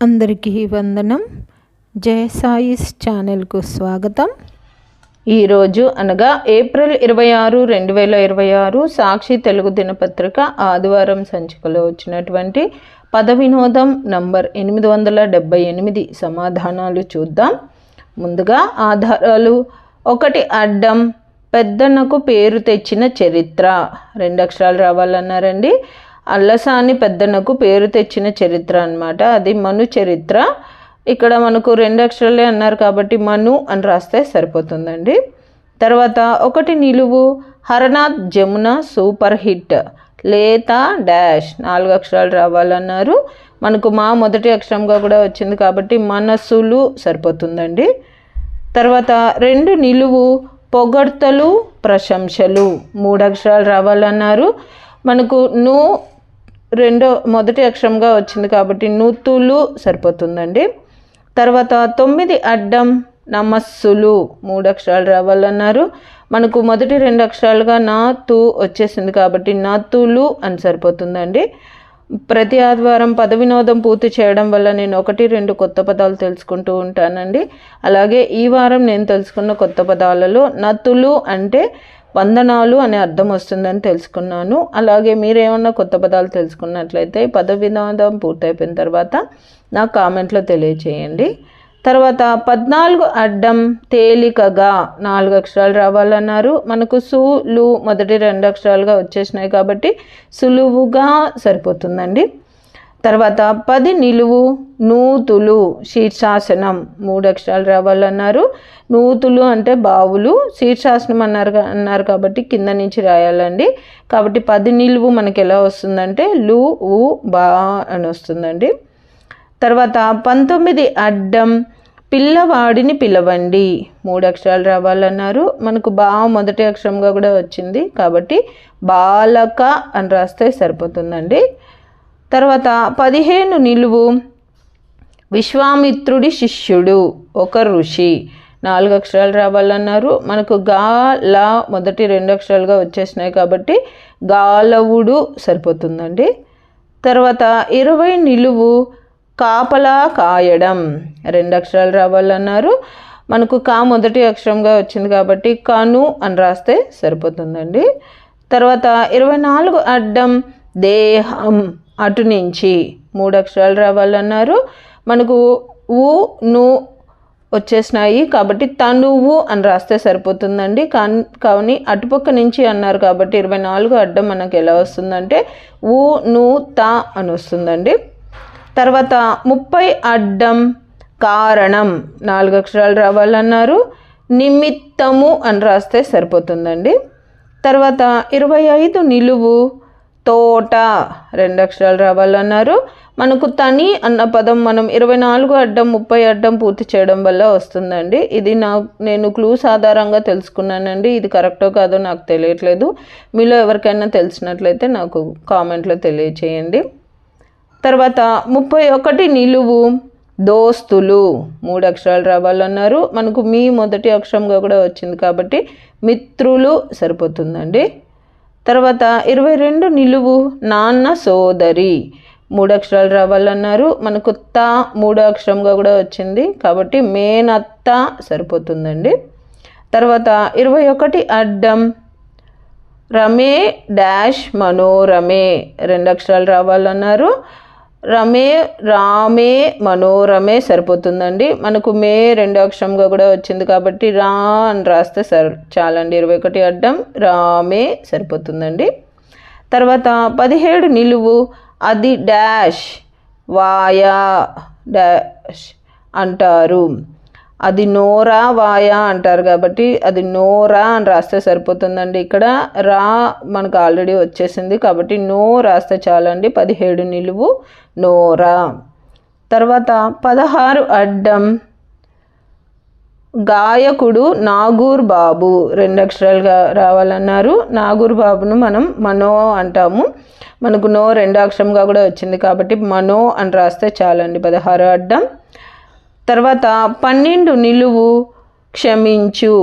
అందరికీ వందనం. జయ సాయిస్ ఛానల్కు స్వాగతం. ఈరోజు అనగా ఏప్రిల్ 26, 2026 సాక్షి తెలుగు దినపత్రిక ఆదివారం సంచికలో వచ్చినటువంటి పద వినోదం నంబర్ 878 సమాధానాలు చూద్దాం. ముందుగా ఆధారాలు. 1 అడ్డం పెద్దన్నకు పేరు తెచ్చిన చరిత్ర. 2 అక్షరాలు రావాలన్నారండి. అల్లసాని పెద్దన్నకు పేరు తెచ్చిన చరిత్ర అన్నమాట. అది మను చరిత్ర. ఇక్కడ మనకు 2 అక్షరాలే అన్నారు కాబట్టి మను అని రాస్తే సరిపోతుందండి. తర్వాత 1 నిలువు హరనాథ్ జమున సూపర్ హిట్ లేత డాష్ 4 అక్షరాలు రావాలన్నారు. మనకు మా మొదటి అక్షరంగా కూడా వచ్చింది కాబట్టి మనసులు సరిపోతుందండి. తర్వాత 2 నిలువు పొగడ్తలు ప్రశంసలు 3 అక్షరాలు రావాలన్నారు. మనకు ను మొదటి అక్షరంగా వచ్చింది కాబట్టి నూతులు సరిపోతుందండి. తర్వాత 9 అడ్డం నమస్సులు 3 అక్షరాలు రావాలన్నారు. మనకు మొదటి 2 అక్షరాలుగా నా తు వచ్చేసింది కాబట్టి నతులు అని సరిపోతుందండి. ప్రతి ఆదివారం పద వినోదం పూర్తి చేయడం వల్ల నేను 1-2 కొత్త పదాలు తెలుసుకుంటూ ఉంటానండి. అలాగే ఈ వారం నేను తెలుసుకున్న కొత్త పదాలలో నతులు అంటే వందనాలు అనే అర్థం వస్తుందని తెలుసుకున్నాను. అలాగే మీరేమన్నా కొత్త పదాలు తెలుసుకున్నట్లయితే పద వినోదం పూర్తయిపోయిన తర్వాత నా కామెంట్లో తెలియచేయండి. తర్వాత 14 అడ్డం తేలికగా 4 అక్షరాలు రావాలన్నారు. మనకు సులు మొదటి 2 అక్షరాలుగా వచ్చేసినాయి కాబట్టి సులువుగా సరిపోతుందండి. తర్వాత 10 నిలువు నూతులు శీర్షాసనం 3 అక్షరాలు రావాలన్నారు. నూతులు అంటే బావులు, శీర్షాసనం అన్నారు కాబట్టి కింద నుంచి రాయాలండి. కాబట్టి 10 నిలువు మనకి ఎలా వస్తుందంటే లు ఉ బా అని వస్తుందండి. తర్వాత 19 అడ్డం పిల్లవాడిని పిలవండి 3 అక్షరాలు రావాలన్నారు. మనకు బా మొదటి అక్షరంగా కూడా వచ్చింది కాబట్టి బాలక అని రాస్తే సరిపోతుందండి. తర్వాత 15 నిలువు విశ్వామిత్రుడి శిష్యుడు ఒక ఋషి 4 అక్షరాలు రావాలన్నారు. మనకు గా లా మొదటి 2 అక్షరాలుగా వచ్చేసినాయి కాబట్టి గాలవుడు సరిపోతుందండి. తర్వాత 20 నిలువు కాపలా కాయడం 2 అక్షరాలు రావాలన్నారు. మనకు కా మొదటి అక్షరంగా వచ్చింది కాబట్టి కను అని రాస్తే సరిపోతుందండి. తర్వాత 24 అడ్డం దేహం అటు నుంచి 3 అక్షరాలు రావాలన్నారు. మనకు ఊ ను వచ్చేసినాయి కాబట్టి తనువు అని రాస్తే సరిపోతుందండి. కానీ అటుపక్క నుంచి అన్నారు కాబట్టి 24 అడ్డం మనకు ఎలా వస్తుందంటే ఊ ను తా అని వస్తుందండి. తర్వాత 30 అడ్డం కారణం 4 అక్షరాలు రావాలన్నారు. నిమిత్తము అని రాస్తే సరిపోతుందండి. తర్వాత 25 నిలువు తోట 2 అక్షరాలు రావాలన్నారు. మనకు తని అన్న పదం మనం 24 అడ్డం 30 అడ్డం పూర్తి చేయడం వల్ల వస్తుందండి. ఇది నేను క్లూస్ ఆధారంగా తెలుసుకున్నానండి. ఇది కరెక్టో కాదో నాకు తెలియట్లేదు. మీలో ఎవరికైనా తెలిసినట్లయితే నాకు కామెంట్లో తెలియచేయండి. తర్వాత 31 నిలువు దోస్తులు 3 అక్షరాలు రావాలన్నారు. మనకు మీ మొదటి అక్షరంగా కూడా వచ్చింది కాబట్టి మిత్రులు సరిపోతుందండి. తర్వాత 22 నిలువు నాన్న సోదరి 3 అక్షరాలు రావాలన్నారు. మనకు తా 3 అక్షరంగా కూడా వచ్చింది కాబట్టి మేనత్త సరిపోతుందండి. తర్వాత 21 అడ్డం రమే డాష్ మనోరమే 2 అక్షరాలు రావాలన్నారు. రామే మనోరమే సరిపోతుందండి. మనకు మే 2 అక్షరంగా కూడా వచ్చింది కాబట్టి రా అని రాస్తే చాలండి. 21 అడ్డం రామే సరిపోతుందండి. తర్వాత 17 నిలువు అది డాష్ వాయా డాష్ అంటారు. అది నోరా వాయా అంటారు కాబట్టి అది నోరా అని రాస్తే సరిపోతుందండి. ఇక్కడ రా మనకు ఆల్రెడీ వచ్చేసింది కాబట్టి నో రాస్తే చాలండి. 17 నిలువు నోరా. తర్వాత 16 అడ్డం గాయకుడు నాగూర్ బాబు 2 అక్షరాలుగా రావాలన్నారు. నాగూర్ బాబును మనం మనో అంటాము. మనకు నో 2 అక్షరంగా కూడా వచ్చింది కాబట్టి మనో అని రాస్తే చాలండి. 16 అడ్డం. తర్వాత 12 నిలువు క్షమించు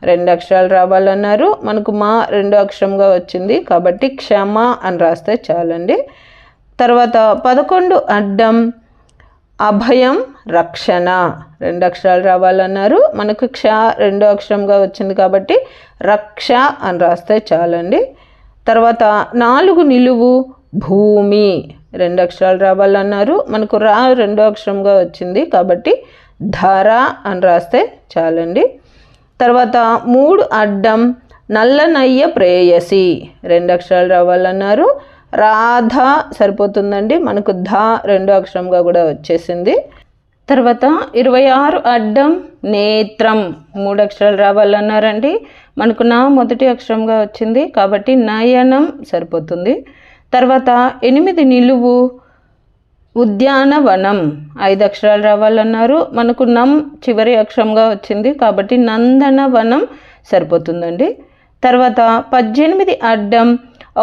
2 అక్షరాలు రావాలన్నారు. మనకు మా 2 అక్షరంగా వచ్చింది కాబట్టి క్షమ అని రాస్తే చాలండి. తర్వాత 11 అడ్డం అభయం రక్షణ 2 అక్షరాలు రావాలన్నారు. మనకు క్ష 2 అక్షరంగా వచ్చింది కాబట్టి రక్ష అని రాస్తే చాలండి. తర్వాత 4 నిలువు భూమి 2 అక్షరాలు రావాలన్నారు. మనకు రా 2 అక్షరంగా వచ్చింది కాబట్టి ధర అని రాస్తే చాలండి. తర్వాత 3 అడ్డం నల్లనయ్య ప్రేయసి 2 అక్షరాలు రావాలన్నారు. రాధ సరిపోతుందండి. మనకు ధ 2 అక్షరంగా కూడా వచ్చేసింది. తర్వాత 26 అడ్డం నేత్రం 3 అక్షరాలు రావాలన్నారండి. మనకు నా మొదటి అక్షరంగా వచ్చింది కాబట్టి నయనం సరిపోతుంది. తర్వాత 8 నిలువు ఉద్యానవనం 5 అక్షరాలు రావాలన్నారు. మనకు నం చివరి అక్షరంగా వచ్చింది కాబట్టి నందనవనం సరిపోతుందండి. తర్వాత 18 అడ్డం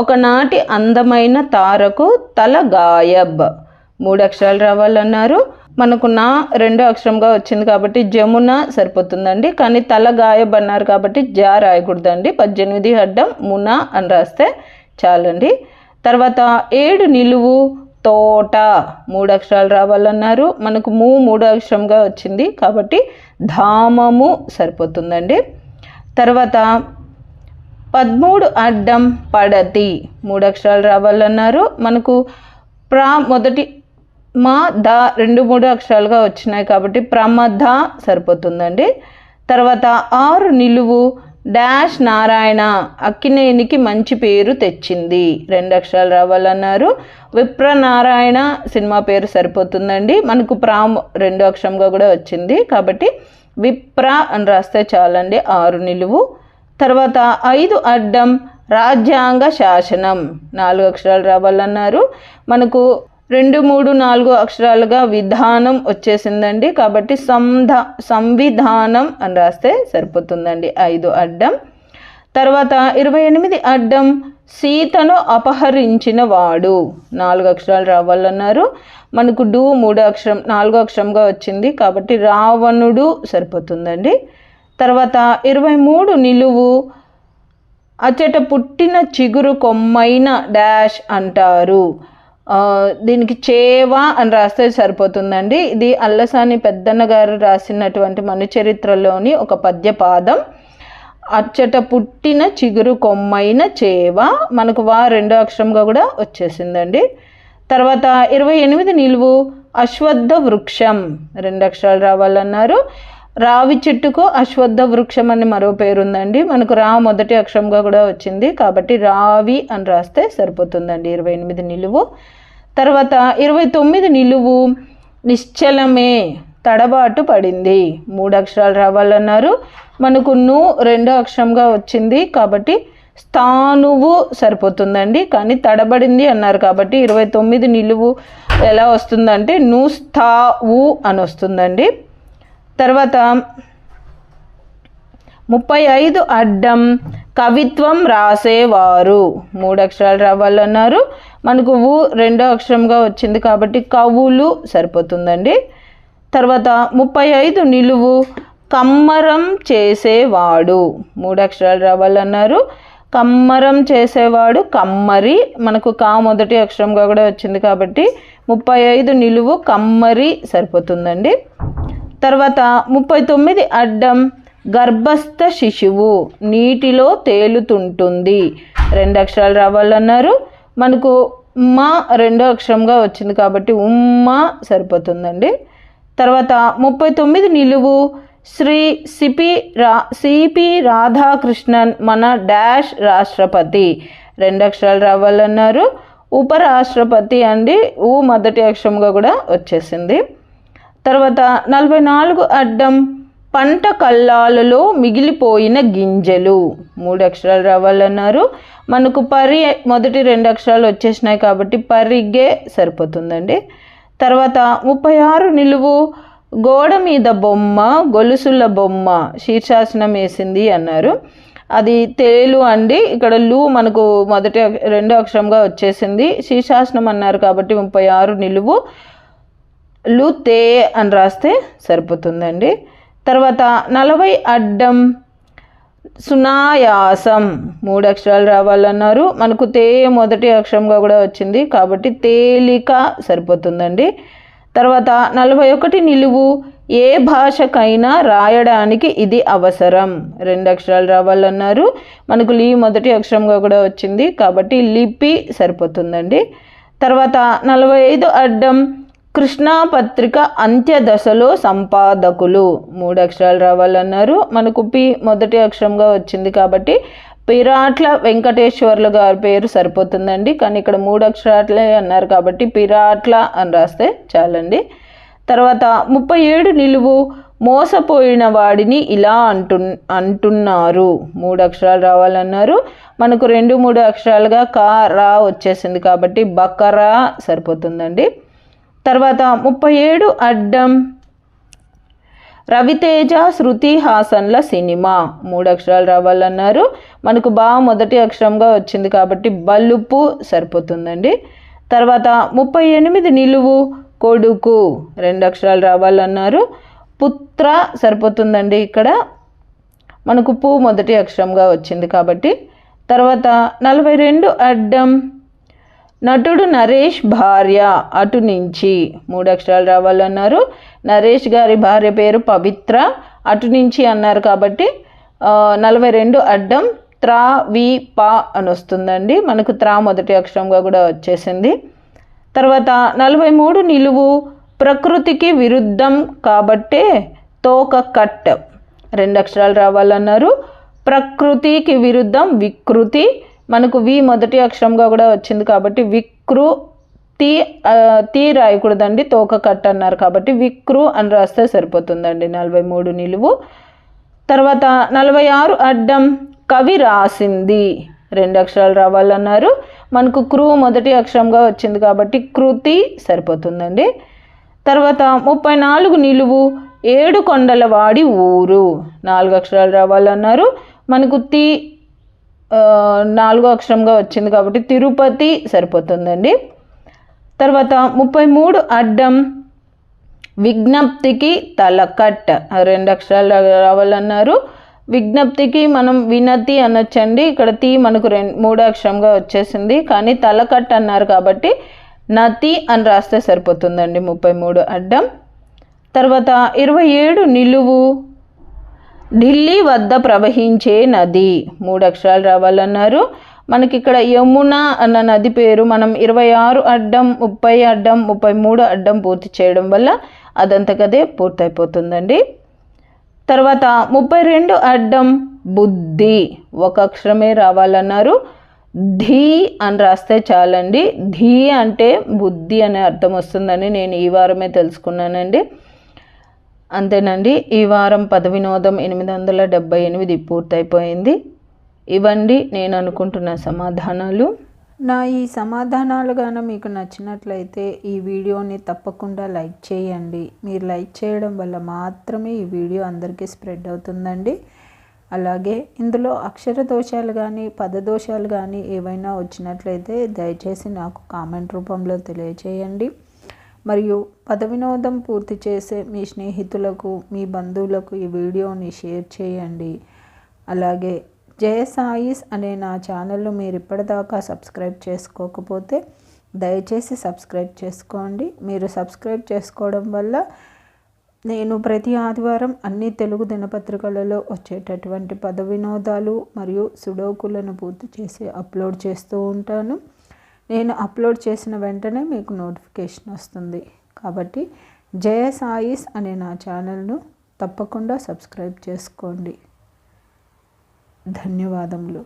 ఒకనాటి అందమైన తారకు తల గాయబ్ 3 అక్షరాలు రావాలన్నారు. మనకు నా 2 అక్షరంగా వచ్చింది కాబట్టి జమున సరిపోతుందండి. కానీ తల గాయబ్ అన్నారు కాబట్టి జా రాయకూడదండి. 18 అడ్డం మున అని రాస్తే చాలండి. తర్వాత 7 నిలువు తోట 3 అక్షరాలు రావాలన్నారు. మనకు 3 అక్షరంగా వచ్చింది కాబట్టి ధామము సరిపోతుందండి. తర్వాత 13 అడ్డం పడతి 3 అక్షరాలు రావాలన్నారు. మనకు మొదటి మా ద 2, 3 అక్షరాలుగా వచ్చినాయి కాబట్టి ప్రమద సరిపోతుందండి. తర్వాత 6 నిలువు డాష్ నారాయణ అక్కినేనికి మంచి పేరు తెచ్చింది 2 అక్షరాలు రావాలన్నారు. విప్రనారాయణ సినిమా పేరు సరిపోతుందండి. మనకు 2 అక్షరంగా కూడా వచ్చింది కాబట్టి విప్ర అని రాస్తే చాలండి. 6 నిలువు. తర్వాత 5 అడ్డం రాజ్యాంగ శాసనం 4 అక్షరాలు రావాలన్నారు. మనకు 2, 3, 4 అక్షరాలుగా విధానం వచ్చేసిందండి కాబట్టి సంవిధానం అని రాస్తే సరిపోతుందండి. 5 అడ్డం. తర్వాత 28 అడ్డం సీతను అపహరించిన వాడు 4 అక్షరాలు రావాలన్నారు. మనకు 4 అక్షరంగా వచ్చింది కాబట్టి రావణుడు సరిపోతుందండి. తర్వాత 23 నిలువు అచ్చట పుట్టిన చిగురు కొమ్మైన డాష్ అంటారు. దీనికి చేవ అని రాస్తే సరిపోతుందండి. ఇది అల్లసాని పెద్దన్న గారు రాసినటువంటి మనుచరిత్రలోని ఒక పద్యపాదం. అచ్చట పుట్టిన చిగురు కొమ్మైన చేవ మనకు 2 అక్షరంగా కూడా వచ్చేసిందండి. తర్వాత 28 నిలువు అశ్వత్థ వృక్షం 2 అక్షరాలు రావాలన్నారు. రావి చెట్టుకు అశ్వత్థ వృక్షం అని మరో పేరుందండి. మనకు రా మొదటి అక్షరంగా కూడా వచ్చింది కాబట్టి రావి అని రాస్తే సరిపోతుందండి. 28 నిలువు. తర్వాత 29 నిలువు నిశ్చలమే తడబాటు పడింది 3 అక్షరాలు రావాలన్నారు. మనకు 2 అక్షరంగా వచ్చింది కాబట్టి స్థానువు సరిపోతుందండి. కానీ తడబడింది అన్నారు కాబట్టి 29 నిలువు ఎలా వస్తుందంటే స్థావు అని వస్తుందండి. తర్వాత 35 అడ్డం కవిత్వం రాసేవారు 3 అక్షరాలు రావాలన్నారు. మనకు 2 అక్షరంగా వచ్చింది కాబట్టి కవులు సరిపోతుందండి. తర్వాత 35 నిలువు కమ్మరం చేసేవాడు 3 అక్షరాలు రావాలన్నారు. కమ్మరం చేసేవాడు కమ్మరి మనకు మొదటి అక్షరంగా కూడా వచ్చింది కాబట్టి 35 నిలువు కమ్మరి సరిపోతుందండి. తర్వాత 39 అడ్డం గర్భస్థ శిశువు నీటిలో తేలుతుంటుంది 2 అక్షరాలు రావాలన్నారు. మనకు మా 2 అక్షరంగా వచ్చింది కాబట్టి ఉమ్మ సరిపోతుందండి. తర్వాత 39 నిలువు శ్రీ సిపి రాధాకృష్ణన్ మన డాష్ రాష్ట్రపతి 2 అక్షరాలు రావాలన్నారు. ఉపరాష్ట్రపతి అండి మొదటి అక్షరంగా కూడా వచ్చేసింది. తర్వాత 44 అడ్డం పంట కల్లాలలో మిగిలిపోయిన గింజలు 3 అక్షరాలు రావాలన్నారు. మనకు మొదటి 2 అక్షరాలు వచ్చేసినాయి కాబట్టి పరిగే సరిపోతుందండి. తర్వాత 36 నిలువు గోడ మీద బొమ్మ గొలుసుల బొమ్మ శీర్షాసనం వేసింది అన్నారు. అది తేలు అండి. ఇక్కడ మనకు మొదటి 2 అక్షరంగా వచ్చేసింది. శీర్షాసనం అన్నారు కాబట్టి 36 నిలువు తే అని రాస్తే సరిపోతుందండి. తర్వాత 40 అడ్డం సునాయాసం 3 అక్షరాలు రావాలన్నారు. మనకు మొదటి అక్షరంగా కూడా వచ్చింది కాబట్టి తేలిక సరిపోతుందండి. తర్వాత 41 నిలువు ఏ భాషకైనా రాయడానికి ఇది అవసరం. 2 అక్షరాలు రావాలన్నారు. మనకు లి మొదటి అక్షరంగా కూడా వచ్చింది కాబట్టి లిపి సరిపోతుందండి. తర్వాత 45 అడ్డం కృష్ణా పత్రిక అంత్య దశలో సంపాదకులు. 3 అక్షరాలు రావాలన్నారు. మనకు పి మొదటి అక్షరంగా వచ్చింది కాబట్టి పిరాట్ల వెంకటేశ్వర్లు గారి పేరు సరిపోతుందండి. కానీ ఇక్కడ 3 అక్షరాలే అన్నారు కాబట్టి పిరాట్ల అని రాస్తే చాలండి. తర్వాత 37 నిలువు మోసపోయిన వాడిని ఇలా అంటున్నారు. 3 అక్షరాలు రావాలన్నారు. మనకు 2, 3 అక్షరాలుగా కా రా వచ్చేసింది కాబట్టి బకరా సరిపోతుందండి. తర్వాత 37 అడ్డం రవితేజ శృతి హాసన్ల సినిమా. 3 అక్షరాలు రావాలన్నారు. మనకు బా మొదటి అక్షరంగా వచ్చింది కాబట్టి బలుపు సరిపోతుందండి. తర్వాత 38 నిలువు కొడుకు. 2 అక్షరాలు రావాలన్నారు. పుత్ర సరిపోతుందండి. ఇక్కడ మనకు పు మొదటి అక్షరంగా వచ్చింది కాబట్టి. తర్వాత 42 అడ్డం నటుడు నరేష్ భార్య అటు నుంచి. 3 అక్షరాలు రావాలన్నారు. నరేష్ గారి భార్య పేరు పవిత్ర, అటు నుంచి అన్నారు కాబట్టి 42 అడ్డం త్రా వి పా అని వస్తుందండి. మనకు త్రా మొదటి అక్షరంగా కూడా వచ్చేసింది. తర్వాత 43 నిలువు ప్రకృతికి విరుద్ధం కాబట్టే తోక కట్. 2 అక్షరాలు రావాలన్నారు. ప్రకృతికి విరుద్ధం వికృతి, మనకు వి మొదటి అక్షరంగా కూడా వచ్చింది కాబట్టి వికృతి తీ రాయకూడదండి, తోక కట్ అన్నారు కాబట్టి వికృ అని రాస్తే సరిపోతుందండి. 43 నిలువు. తర్వాత 46 అడ్డం కవి రాసింది. 2 అక్షరాలు రావాలన్నారు. మనకు క్రూ మొదటి అక్షరంగా వచ్చింది కాబట్టి కృతి సరిపోతుందండి. తర్వాత 34 నిలువు ఏడు కొండలవాడి ఊరు. 4 అక్షరాలు రావాలన్నారు. మనకు తి 4వ అక్షరంగా వచ్చింది కాబట్టి తిరుపతి సరిపోతుందండి. తర్వాత 33 అడ్డం విజ్ఞప్తికి తలకట్. 2 అక్షరాలు రావాలన్నారు. విజ్ఞప్తికి మనం వినతి అనొచ్చండి. ఇక్కడ తి మనకు 3 అక్షరంగా వచ్చేసింది కానీ తలకట్ అన్నారు కాబట్టి నతి అని రాస్తే సరిపోతుందండి. 33 అడ్డం. తర్వాత 27 నిలువు ఢిల్లీ వద్ద ప్రవహించే నది. 3 అక్షరాలు రావాలన్నారు. మనకి ఇక్కడ యమున అన్న నది పేరు మనం 26 అడ్డం 30 అడ్డం 33 అడ్డం పూర్తి చేయడం వల్ల అదంతకదే పూర్తయిపోతుందండి. తర్వాత 32 అడ్డం బుద్ధి. 1 అక్షరమే రావాలన్నారు. ధీ అని రాస్తే చాలండి. ధీ అంటే బుద్ధి అనే అర్థం వస్తుందని నేను ఈ వారమే తెలుసుకున్నానండి. అంతేనండి. ఈ వారం పద వినోదం 878 పూర్తయిపోయింది. ఇవండి నేను అనుకుంటున్న సమాధానాలు. నా ఈ సమాధానాలు గాన మీకు నచ్చినట్లయితే ఈ వీడియోని తప్పకుండా లైక్ చేయండి. మీరు లైక్ చేయడం వల్ల మాత్రమే ఈ వీడియో అందరికీ స్ప్రెడ్ అవుతుందండి. అలాగే ఇందులో అక్షర దోషాలు కానీ పదదోషాలు కానీ ఏవైనా వచ్చినట్లయితే దయచేసి నాకు కామెంట్ రూపంలో తెలియచేయండి. మరియు పద వినోదం పూర్తి చేసే మీ స్నేహితులకు మీ బంధువులకు ఈ వీడియోని షేర్ చేయండి. అలాగే జయ సాయిస్ అనే నా ఛానల్ను మీరు ఇప్పటిదాకా సబ్స్క్రైబ్ చేసుకోకపోతే దయచేసి సబ్స్క్రైబ్ చేసుకోండి. మీరు సబ్స్క్రైబ్ చేసుకోవడం వల్ల నేను ప్రతి ఆదివారం అన్ని తెలుగు దినపత్రికలలో వచ్చేటటువంటి పద వినోదాలు మరియు సుడోకులను పూర్తి చేసి అప్లోడ్ చేస్తూ ఉంటాను. నేను అప్లోడ్ చేసిన వెంటనే మీకు నోటిఫికేషన్ వస్తుంది. కాబట్టి జయ సాయిస్ అనే నా ఛానల్ను తప్పకుండా సబ్స్క్రైబ్ చేసుకోండి. ధన్యవాదములు.